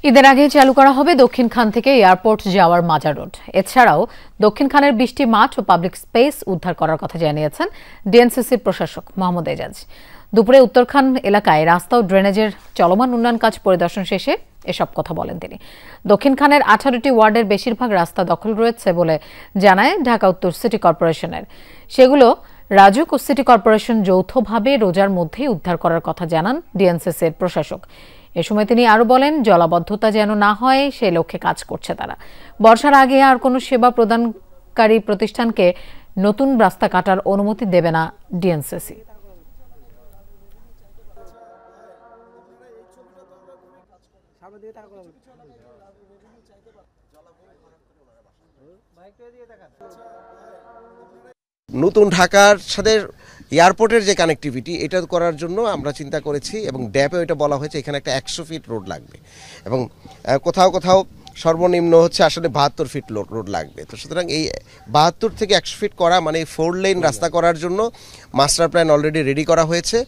ঈদের আগে চালু করা হবে দক্ষিণখান থেকে এয়ারপোর্ট যাওয়ার মাজার রোড। এছাড়াও দক্ষিণখানের 20টি মাঠ ও পাবলিক স্পেস উদ্ধার করার কথা জানিয়েছেন ডিএনসিসির প্রশাসক মোহাম্মদ এজাজ। দুপুরে উত্তরখান এলাকায় রাস্তা ও ড্রেনেজের চলমান উন্নয়ন কাজ পরিদর্শন শেষে এসব কথা বলেন তিনি। দক্ষিণখানের 18টি ওয়ার্ডের বেশিরভাগ রাস্তা দখল রয়েছে বলে জানায় ঢাকা উত্তর সিটি কর্পোরেশনের। সেগুলো রাজুক ও সিটি কর্পোরেশন যৌথভাবে রোজার মধ্যেই উদ্ধার করার কথা জানান ডিএনসিসির প্রশাসক। এ সময় তিনি আরো বলেন, জলাবদ্ধতা যেন না হয় সেই লক্ষ্যে কাজ করছে তারা। বর্ষার আগে আর কোনো সেবা প্রদানকারী প্রতিষ্ঠানকে নতুন রাস্তা কাটার অনুমতি দেবে না ডিএনসিসি। নতুন ঢাকার সাথে এয়ারপোর্টের যে কানেক্টিভিটি এটা করার জন্য আমরা চিন্তা করেছি এবং ড্যাপে এটা বলা হয়েছে এখানে একটা 100 ফিট রোড লাগবে এবং কোথাও কোথাও সর্বনিম্ন হচ্ছে আসলে 72 ফিট রোড লাগবে। তো সুতরাং এই 72 থেকে 100 ফিট করা মানে 4 লেন রাস্তা করার জন্য মাস্টার প্ল্যান অলরেডি রেডি করা হয়েছে।